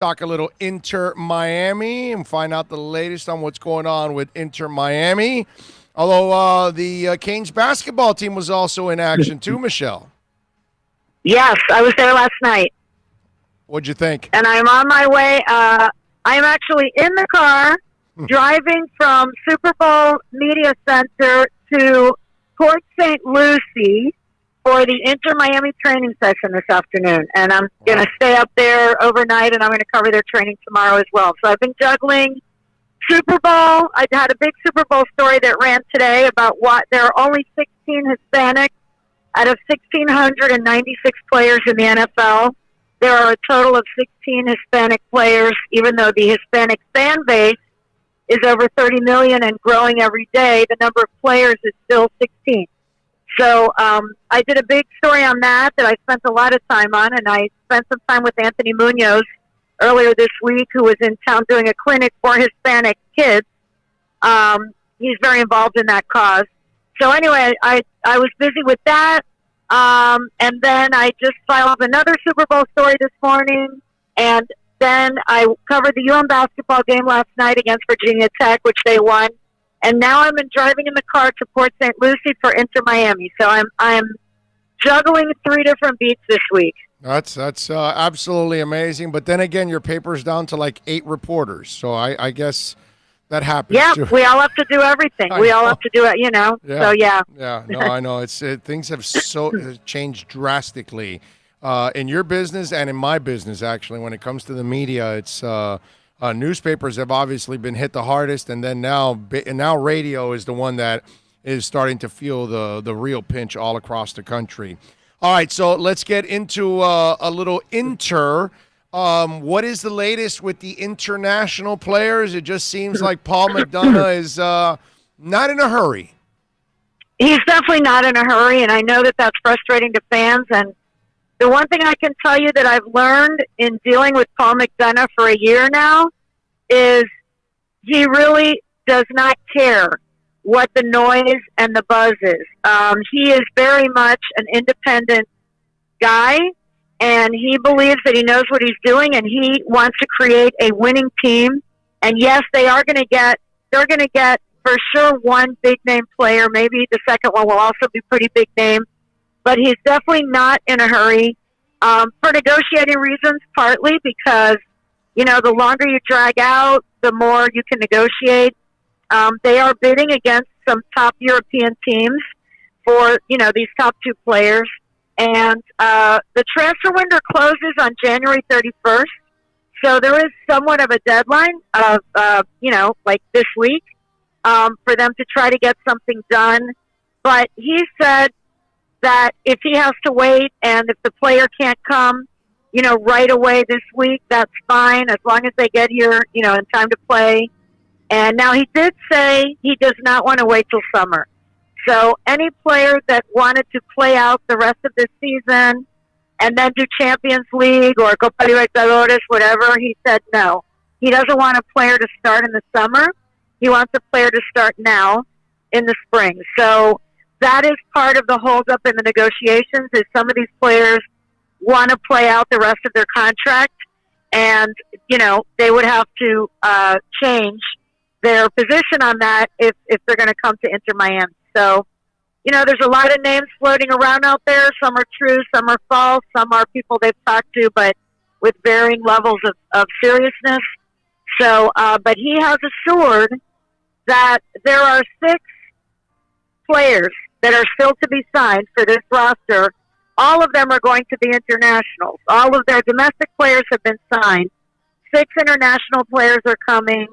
Talk a little InterMiami and find out the latest on what's going on with InterMiami. Although the Canes basketball team was also in action too, Michelle. Yes, I was there last night. What'd you think? And I'm on my way. I'm actually in the car driving from Super Bowl Media Center to Port St. Lucie for the Inter-Miami training session this afternoon. And I'm going to stay up there overnight, and I'm going to cover their training tomorrow as well. So I've been juggling Super Bowl. I had a big Super Bowl story that ran today about what there are only 16 Hispanics out of 1,696 players in the NFL. There are a total of 16 Hispanic players, even though the Hispanic fan base is over 30 million and growing every day. The number of players is still 16. So I did a big story on that I spent a lot of time on, and I spent some time with Anthony Munoz earlier this week, who was in town doing a clinic for Hispanic kids. He's very involved in that cause. So anyway, I was busy with that. And then I just filed another Super Bowl story this morning. And then I covered the basketball game last night against Virginia Tech, which they won. And now I'm driving in the car to Port St. Lucie for Inter-Miami. So I'm juggling 3 different beats this week. That's absolutely amazing. But then again, your paper's down to like 8 reporters. So I guess that happens. Yeah, too. we all have to do everything. We all have to do it, Yeah. So, yeah. Yeah, no, I know. Things have changed drastically in your business and in my business, actually. When it comes to the media, it's newspapers have obviously been hit the hardest, and then now radio is the one that is starting to feel the real pinch all across the country. All right, so let's get into a little what is the latest with the international players? It just seems like Paul McDonough is not in a hurry. He's definitely not in a hurry, and I know that that's frustrating to fans. And the one thing I can tell you that I've learned in dealing with Paul McDonough for a year now is he really does not care what the noise and the buzz is. He is very much an independent guy, and he believes that he knows what he's doing, and he wants to create a winning team. And yes, they're going to get for sure one big name player. Maybe the second one will also be pretty big name, but he's definitely not in a hurry for negotiating reasons, partly because, the longer you drag out, the more you can negotiate. They are bidding against some top European teams for, these top 2 players. And the transfer window closes on January 31st. So there is somewhat of a deadline of, like this week for them to try to get something done. But he said that if he has to wait and if the player can't come, right away this week, that's fine, as long as they get here, in time to play. And now he did say he does not want to wait till summer. So any player that wanted to play out the rest of this season and then do Champions League or Copa Libertadores, whatever, he said no. He doesn't want a player to start in the summer. He wants a player to start now in the spring. So that is part of the holdup in the negotiations, is some of these players want to play out the rest of their contract, and, they would have to change their position on that if they're going to come to Inter-Miami. So, there's a lot of names floating around out there. Some are true, some are false, some are people they've talked to, but with varying levels of seriousness. So, but he has assured that there are 6 players that are still to be signed for this roster. All of them are going to be internationals. All of their domestic players have been signed. 6 international players are coming.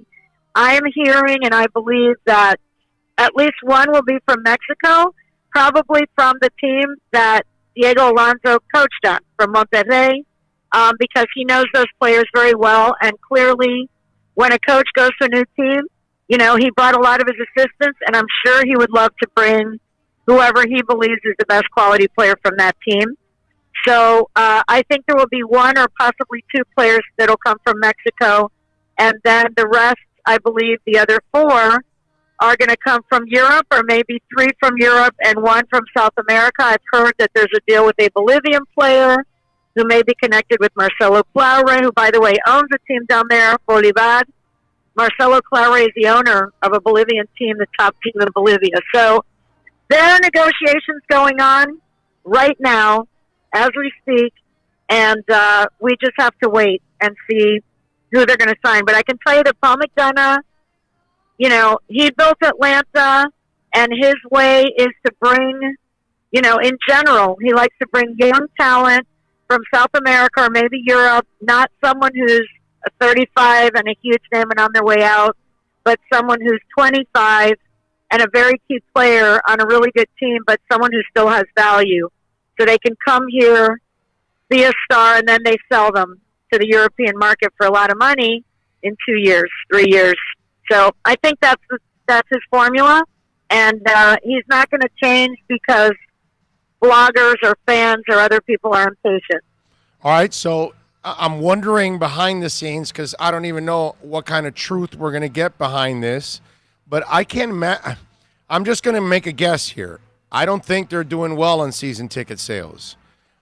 I am hearing, and I believe that at least one will be from Mexico, probably from the team that Diego Alonso coached on, from Monterrey, because he knows those players very well. And clearly, when a coach goes to a new team, he brought a lot of his assistants, and I'm sure he would love to bring whoever he believes is the best quality player from that team. So I think there will be 1 or possibly 2 players that will come from Mexico, and then the rest, I believe the other 4 are going to come from Europe, or maybe 3 from Europe and 1 from South America. I've heard that there's a deal with a Bolivian player who may be connected with Marcelo Claure, who, by the way, owns a team down there, Bolivar. Marcelo Claure is the owner of a Bolivian team, the top team in Bolivia. So there are negotiations going on right now as we speak, and we just have to wait and see who they're going to sign. But I can tell you that Paul McDonough, he built Atlanta, and his way is to bring, in general, he likes to bring young talent from South America or maybe Europe, not someone who's 35 and a huge name and on their way out, but someone who's 25 and a very key player on a really good team, but someone who still has value. So they can come here, be a star, and then they sell them to the European market for a lot of money in 2 years, 3 years. So I think that's his formula, and he's not going to change because bloggers or fans or other people are impatient. All right, so I'm wondering behind the scenes, because I don't even know what kind of truth we're going to get behind this, but I'm just going to make a guess here. I don't think they're doing well on season ticket sales.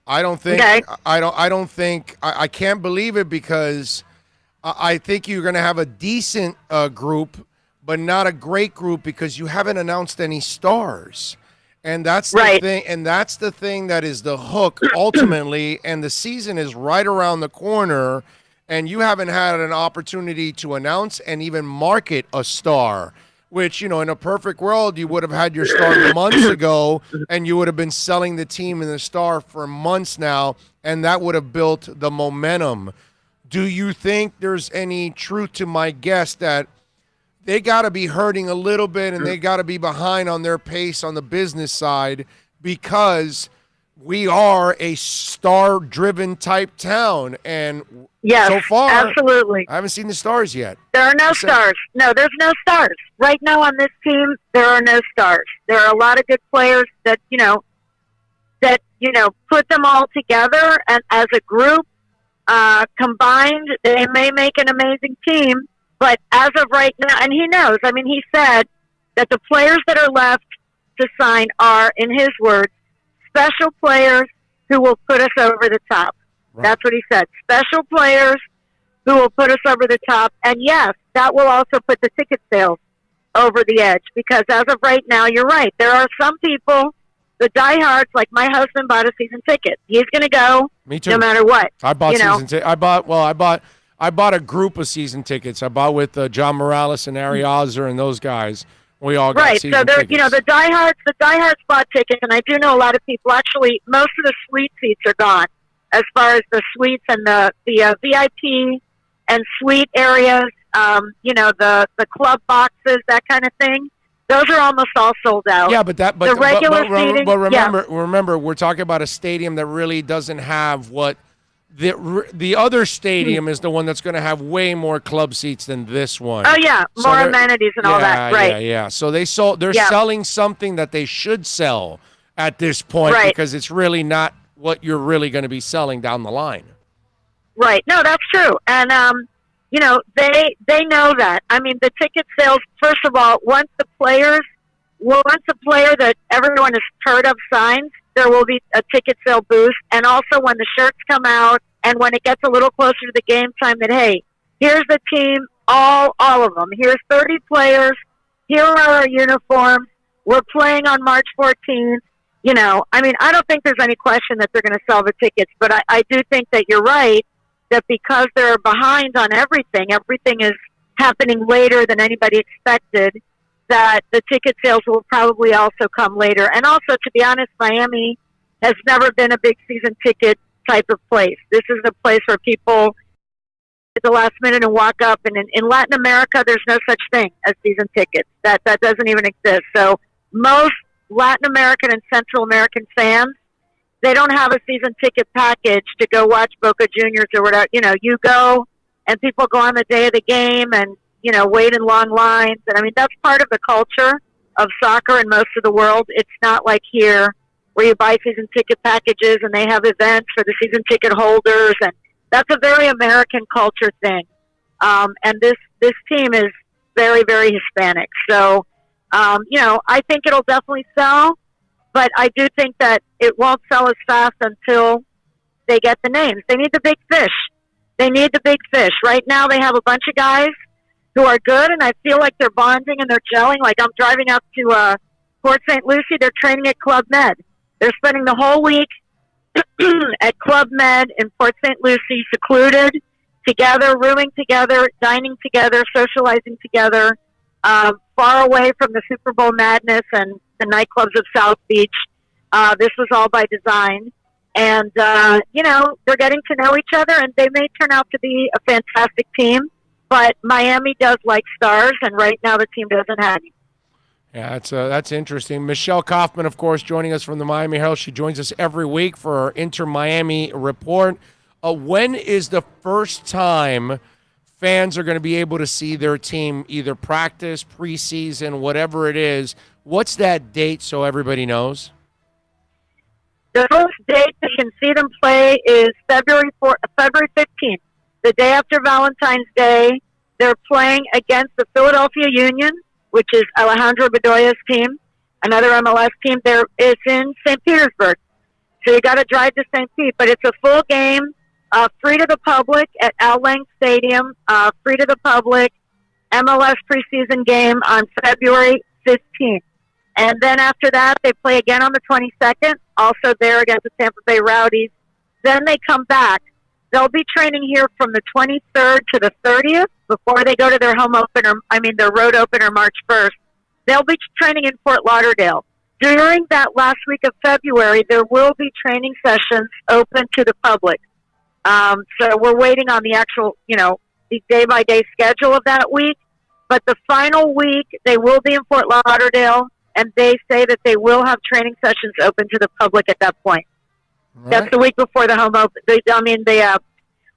I don't think. Okay. I don't think. I can't believe it, because I think you're going to have a decent group, but not a great group, because you haven't announced any stars. And that's the thing, and that's the thing that is the hook ultimately. And the season is right around the corner, and you haven't had an opportunity to announce and even market a star. Which, in a perfect world, you would have had your star months ago, and you would have been selling the team and the star for months now, and that would have built the momentum. Do you think there's any truth to my guess that they got to be hurting a little bit, and they got to be behind on their pace on the business side, because we are a star-driven type town, and yes, so far, absolutely, I haven't seen the stars yet. There are no stars. No, there's no stars right now on this team. There are no stars. There are a lot of good players that put them all together, and as a group combined, they may make an amazing team. But as of right now, and he knows, he said that the players that are left to sign are, in his words, special players who will put us over the top. Right. That's what he said. Special players who will put us over the top. And yes, that will also put the ticket sales over the edge, because as of right now, you're right. There are some people, the diehards, like my husband bought a season ticket. He's going to go. Me too. No matter what. I bought season tickets. I bought a group of season tickets. I bought with John Morales and Ari Ozer and those guys. We all got season tickets. Right, so the diehards bought tickets, and I do know a lot of people. Actually, most of the suite seats are gone, as far as the suites and the VIP and suite areas. The club boxes, that kind of thing. Those are almost all sold out. Yeah, but the regular seating. But remember, we're talking about a stadium that really doesn't have what. The other stadium is the one that's going to have way more club seats than this one. Oh yeah, more amenities and all that. Right. Yeah. So they're selling something that they should sell at this point, because it's really not what you're really going to be selling down the line. Right. No, that's true. And they know that. The ticket sales. First of all, once a player that everyone has heard of signs, there will be a ticket sale boost. And also when the shirts come out and when it gets a little closer to the game time, that, hey, here's the team, all of them. Here's 30 players. Here are our uniforms. We're playing on March 14th. I don't think there's any question that they're going to sell the tickets, but I do think that you're right, that because they're behind on everything is happening later than anybody expected, that the ticket sales will probably also come later. And also, to be honest, Miami has never been a big season ticket type of place. This is a place where people at the last minute and walk up. And in Latin America, there's no such thing as season tickets. That doesn't even exist. So most Latin American and Central American fans, they don't have a season ticket package to go watch Boca Juniors or whatever. You go and people go on the day of the game and wait in long lines. And that's part of the culture of soccer in most of the world. It's not like here where you buy season ticket packages and they have events for the season ticket holders. And that's a very American culture thing. And this team is very, very Hispanic. So, I think it'll definitely sell, but I do think that it won't sell as fast until they get the names. They need the big fish. They need the big fish. Right now they have a bunch of guys who are good, and I feel like they're bonding and they're gelling. Like I'm driving up to Port St. Lucie. They're training at Club Med. They're spending the whole week at Club Med in Port St. Lucie, secluded, together, rooming together, dining together, socializing together, far away from the Super Bowl madness and the nightclubs of South Beach. This was all by design. And, they're getting to know each other, and they may turn out to be a fantastic team. But Miami does like stars, and right now the team doesn't have any. Yeah, that's interesting. Michelle Kaufman, of course, joining us from the Miami Herald. She joins us every week for our InterMiami report. When is the first time fans are going to be able to see their team either practice, preseason, whatever it is? What's that date so everybody knows? The first date they can see them play is February 15th, the day after Valentine's Day. They're playing against the Philadelphia Union, which is Alejandro Bedoya's team, another MLS team. It's in St. Petersburg. So you got to drive to St. Pete, but it's a full game, free to the public at Al Lang Stadium, free to the public, MLS preseason game on February 15th. And then after that, they play again on the 22nd, also there against the Tampa Bay Rowdies. Then they come back. They'll be training here from the 23rd to the 30th before they go to their their road opener March 1st. They'll be training in Fort Lauderdale. During that last week of February, there will be training sessions open to the public. So we're waiting on the actual, the day-by-day schedule of that week. But the final week, they will be in Fort Lauderdale, and they say that they will have training sessions open to the public at that point. Right. That's the week before the home open. The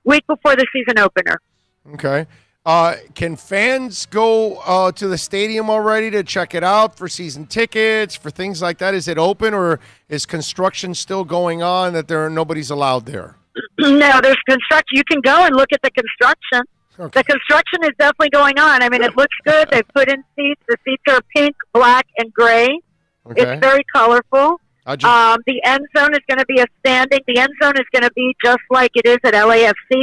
week before the season opener. Okay. Can fans go to the stadium already to check it out for season tickets, for things like that? Is it open, or is construction still going on that nobody's allowed there? No, there's construction. You can go and look at the construction. Okay. The construction is definitely going on. I mean, it looks good. They've put in seats. The seats are pink, black, and gray. Okay. It's very colorful. The end zone is going to be the end zone is going to be just like it is at LAFC,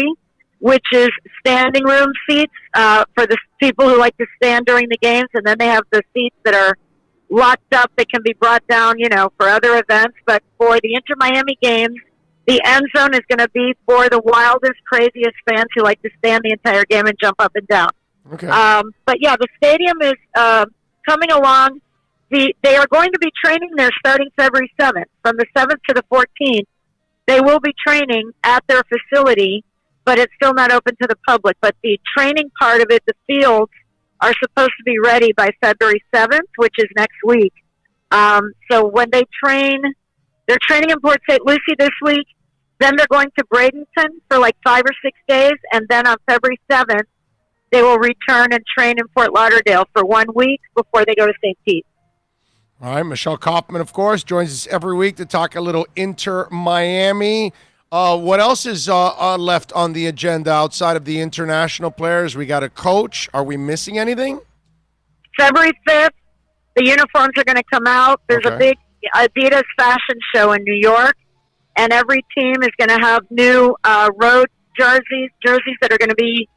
which is standing room seats for the people who like to stand during the games. And then they have the seats that are locked up that can be brought down, for other events. But for the InterMiami games, the end zone is going to be for the wildest, craziest fans who like to stand the entire game and jump up and down. Okay. But yeah, the stadium is coming along. They are going to be training there starting February 7th. From the 7th to the 14th, they will be training at their facility, but it's still not open to the public. But the training part of it, the fields, are supposed to be ready by February 7th, which is next week. So when they train, they're training in Port St. Lucie this week. Then they're going to Bradenton for like 5 or 6 days. And then on February 7th, they will return and train in Fort Lauderdale for 1 week before they go to St. Pete. All right, Michelle Kaufman, of course, joins us every week to talk a little InterMiami. What else is left on the agenda outside of the international players? We got a coach. Are we missing anything? February 5th, the uniforms are going to come out. There's a big Adidas fashion show in New York, and every team is going to have new road jerseys that are going to be,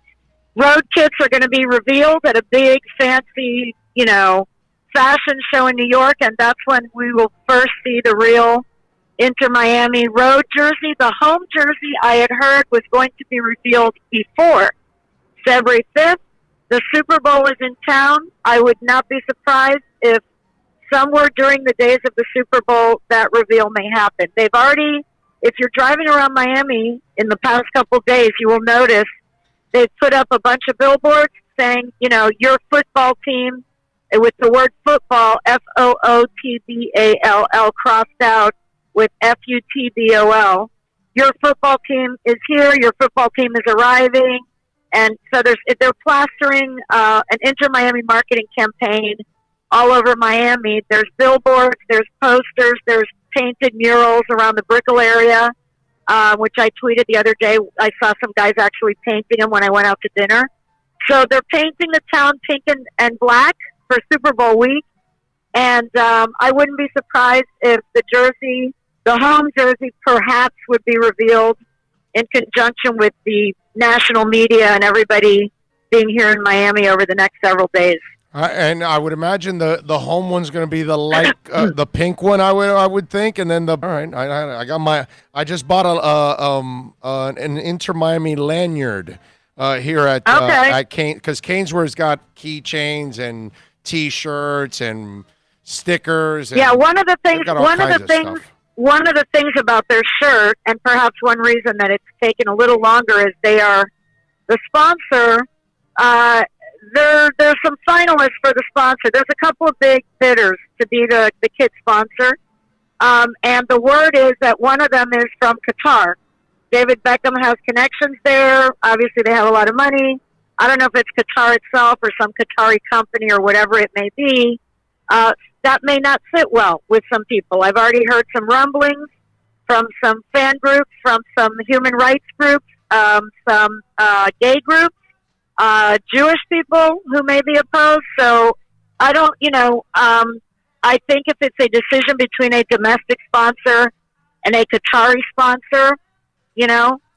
road kits are going to be revealed at a big, fancy, fashion show in New York, and that's when we will first see the real InterMiami road jersey. The home jersey I had heard was going to be revealed before February 5th. The Super Bowl is in town. I would not be surprised if somewhere during the days of the Super Bowl that reveal may happen. They've already, if you're driving around Miami in the past couple days, you will notice they've put up a bunch of billboards saying, your football team, with the word football, Football, crossed out with Futbol. Your football team is here. Your football team is arriving. And so they're plastering an InterMiami marketing campaign all over Miami. There's billboards, there's posters, there's painted murals around the Brickell area, which I tweeted the other day. I saw some guys actually painting them when I went out to dinner. So they're painting the town pink and black for Super Bowl week. And I wouldn't be surprised if the jersey the home jersey perhaps would be revealed in conjunction with the national media and everybody being here in Miami over the next several days. And I would imagine the home one's going to be the the pink one. I would think, and then all right. I just bought an InterMiami lanyard here at Kane, because Caneswear's got keychains and T-shirts and stickers. And one of the things about their shirt, and perhaps one reason that it's taken a little longer, is they are the sponsor. There's some finalists for the sponsor. There's a couple of big bidders to be the kid sponsor. And the word is that one of them is from Qatar. David Beckham has connections there. Obviously, they have a lot of money. I don't know if it's Qatar itself or some Qatari company or whatever it may be. That may not sit well with some people. I've already heard some rumblings from some fan groups, from some human rights groups, some gay groups. Jewish people who may be opposed. So I don't, I think if it's a decision between a domestic sponsor and a Qatari sponsor,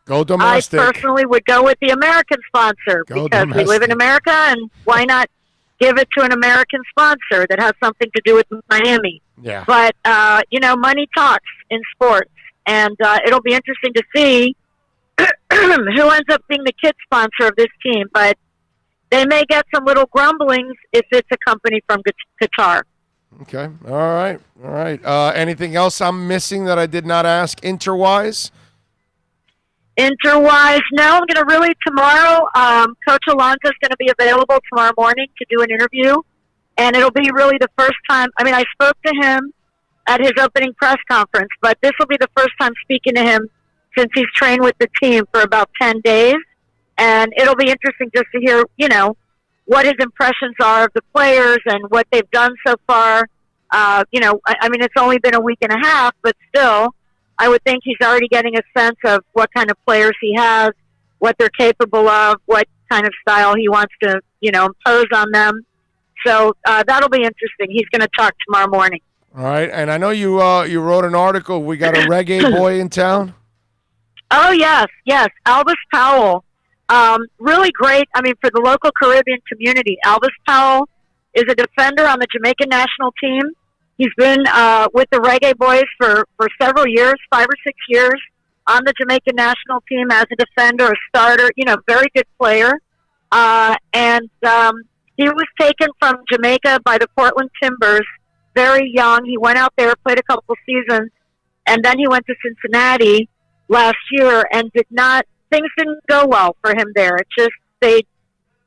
go domestic. I personally would go with the American sponsor because we live in America, and why not give it to an American sponsor that has something to do with Miami? Yeah. But, money talks in sports, and it'll be interesting to see who ends up being the kid sponsor of this team, but they may get some little grumblings if it's a company from Qatar. Okay. All right. Anything else I'm missing that I did not ask Inter-wise? Inter-wise, no. I'm going to tomorrow, Coach Alana is going to be available tomorrow morning to do an interview, and it'll be really the first time. I mean, I spoke to him at his opening press conference, but this will be the first time speaking to him since he's trained with the team for about 10 days. And it'll be interesting just to hear, what his impressions are of the players and what they've done so far. I mean, it's only been a week and a half, but still, I would think he's already getting a sense of what kind of players he has, what they're capable of, what kind of style he wants to, impose on them. So that'll be interesting. He's going to talk tomorrow morning. All right. And I know you wrote an article. We got a reggae boy in town. Oh, yes. Elvis Powell. Really great. I mean, for the local Caribbean community, Elvis Powell is a defender on the Jamaican national team. He's been with the Reggae Boys for several years, 5 or 6 years, on the Jamaican national team as a defender, a starter, very good player. And he was taken from Jamaica by the Portland Timbers very young. He went out there, played a couple seasons, and then he went to Cincinnati last year, and things didn't go well for him there. It just,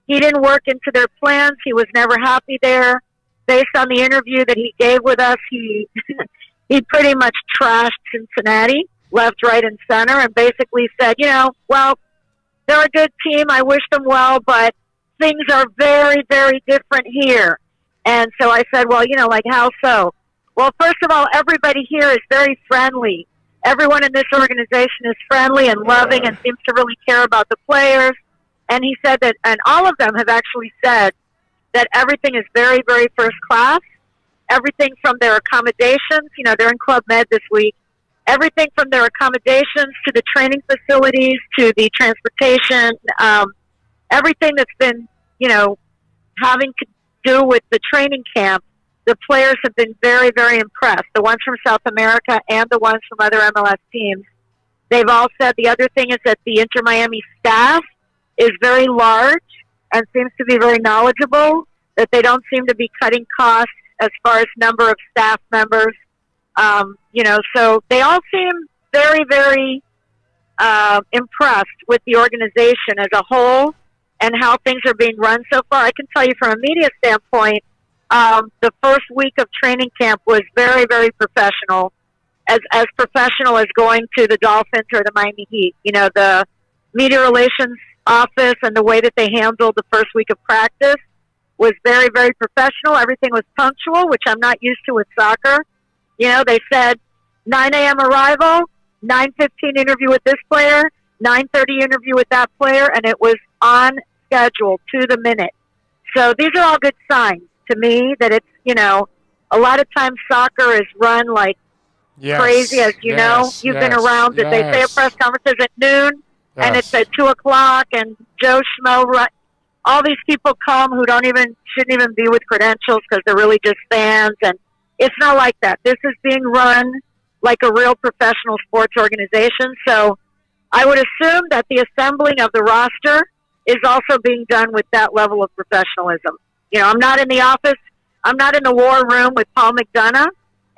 he didn't work into their plans. He was never happy there. Based on the interview that he gave with us, he pretty much trashed Cincinnati, left, right, and center, and basically said, well, they're a good team. I wish them well, but things are very, very different here. And so I said, well, how so? Well, first of all, everybody here is very friendly. Everyone in this organization is friendly and loving and seems to really care about the players. And he said that, and all of them have actually said that everything is very, very first class. Everything from their accommodations, they're in Club Med this week. Everything from their accommodations to the training facilities to the transportation, everything that's been, having to do with the training camp, the players have been very, very impressed. The ones from South America and the ones from other MLS teams. They've all said the other thing is that the InterMiami staff is very large and seems to be very knowledgeable, that they don't seem to be cutting costs as far as number of staff members. So they all seem very, very impressed with the organization as a whole and how things are being run so far. I can tell you from a media standpoint, the first week of training camp was very, very professional, as professional as going to the Dolphins or the Miami Heat. The media relations office and the way that they handled the first week of practice was very, very professional. Everything was punctual, which I'm not used to with soccer. They said 9 a.m. arrival, 9:15 interview with this player, 9:30 interview with that player, and it was on schedule to the minute. So these are all good signs to me that it's, a lot of times soccer is run like Yes. crazy, as you know. You've been around it. They say a press conference is at noon, and it's at 2 o'clock, and Joe Schmo, all these people come who shouldn't even be with credentials because they're really just fans, and it's not like that. This is being run like a real professional sports organization, so I would assume that the assembling of the roster is also being done with that level of professionalism. You know, I'm not in the office. I'm not in the war room with Paul McDonough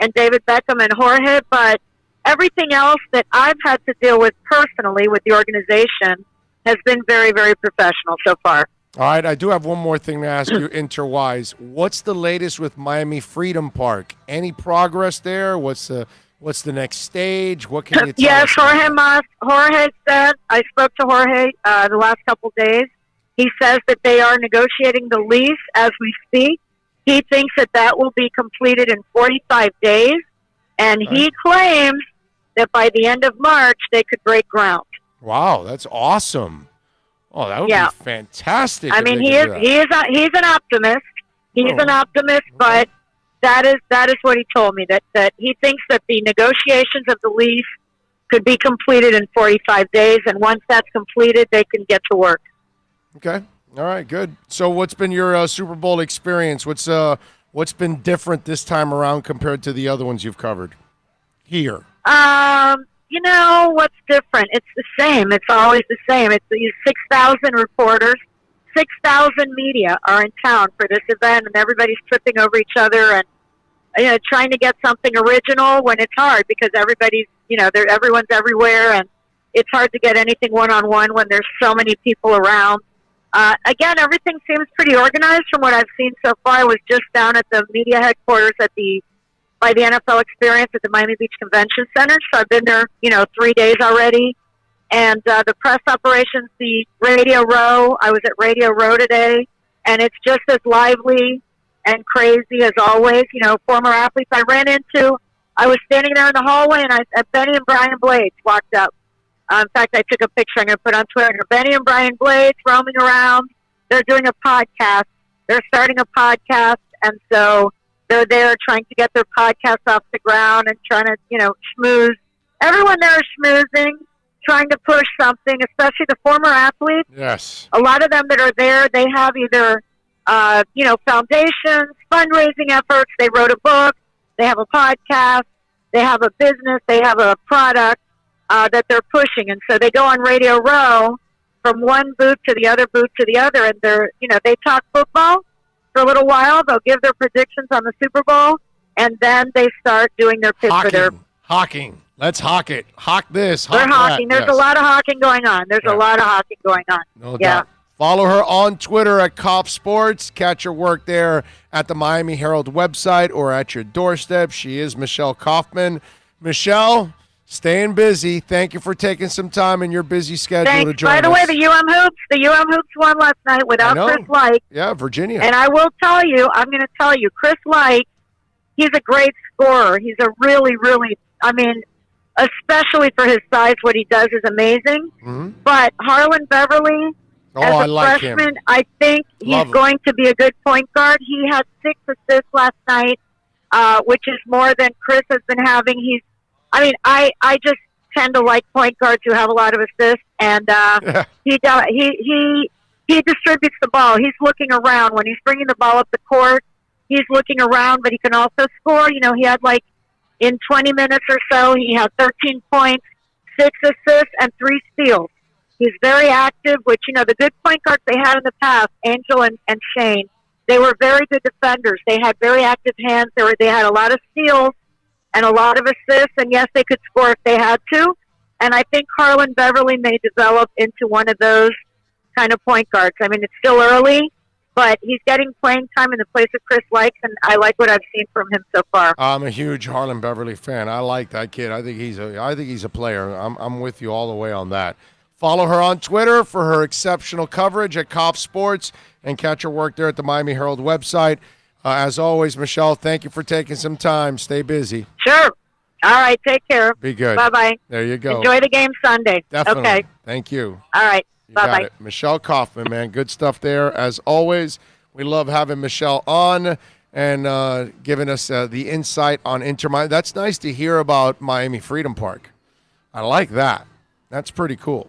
and David Beckham and Jorge, but everything else that I've had to deal with personally with the organization has been very, very professional so far. All right, I do have one more thing to ask you, Interwise. What's the latest with Miami Freedom Park? Any progress there? What's the next stage? What can you tell Yes, us? Jorge said, I spoke to Jorge the last couple of days. He says that they are negotiating the lease as we speak. He thinks that will be completed in 45 days, and he claims that by the end of March they could break ground. Wow, that's awesome. Oh, that would be fantastic. I mean, he's an optimist. He's an optimist, but that is what he told me, that he thinks that the negotiations of the lease could be completed in 45 days, and once that's completed, they can get to work. Okay. All right, good. So what's been your Super Bowl experience? What's been different this time around compared to the other ones you've covered here? You know, what's different? It's the same. It's always the same. It's these 6,000 reporters, 6,000 media are in town for this event, and everybody's tripping over each other and trying to get something original when it's hard because everybody's, everyone's everywhere, and it's hard to get anything one-on-one when there's so many people around. Again, everything seems pretty organized from what I've seen so far. I was just down at the media headquarters by the NFL Experience at the Miami Beach Convention Center. So I've been there, 3 days already. And the press operations, the Radio Row, I was at Radio Row today, and it's just as lively and crazy as always. Former athletes I was standing there in the hallway, and Benny and Brian Blades walked up. In fact, I took a picture I'm going to put on Twitter. Benny and Brian Blades roaming around. They're doing a podcast. They're starting a podcast, and so they're there trying to get their podcast off the ground and trying to, schmooze. Everyone there is schmoozing, trying to push something, especially the former athletes. Yes. A lot of them that are there, they have either, foundations, fundraising efforts. They wrote a book. They have a podcast. They have a business. They have a product that they're pushing. And so they go on Radio Row from one booth to the other booth to the other, and they talk football for a little while. They'll give their predictions on the Super Bowl, and then they start doing their pitch for their hawking. Let's hawk it. Hawk this. They're hawking. There's a lot of hawking going on. No doubt. Follow her on Twitter at Cop Sports. Catch her work there at the Miami Herald website or at your doorstep. She is Michelle Kaufman. Michelle, staying busy. Thank you for taking some time in your busy schedule to join us. By the way, the UM Hoops won last night without Chris Light. Yeah, Virginia. And I'm going to tell you, Chris Light, he's a great scorer. He's a really, really, especially for his size, what he does is amazing. Mm-hmm. But Harlan Beverly, as a freshman, I think he's going to be a good point guard. He had 6 assists last night, which is more than Chris has been having. I just tend to like point guards who have a lot of assists, and he distributes the ball. He's looking around when he's bringing the ball up the court. He's looking around, but he can also score. He had in 20 minutes or so, he had 13 points, 6 assists, and 3 steals. He's very active, which, the good point guards they had in the past, Angel and Shane, they were very good defenders. They had very active hands. They had a lot of steals and a lot of assists, and yes, they could score if they had to. And I think Harlan Beverly may develop into one of those kind of point guards. It's still early, but he's getting playing time in the place of Chris likes, and I like what I've seen from him so far. I'm a huge Harlan Beverly fan. I like that kid. I think he's a player. I'm with you all the way on that. Follow her on Twitter for her exceptional coverage at Cop Sports, and catch her work there at the Miami Herald website. As always, Michelle, thank you for taking some time. Stay busy. Sure. All right. Take care. Be good. Bye-bye. There you go. Enjoy the game Sunday. Definitely. Okay. Thank you. All right. Bye-bye. Michelle Kaufman, man. Good stuff there. As always, we love having Michelle on. and giving us the insight on InterMiami. That's nice to hear about Miami Freedom Park. I like that. That's pretty cool.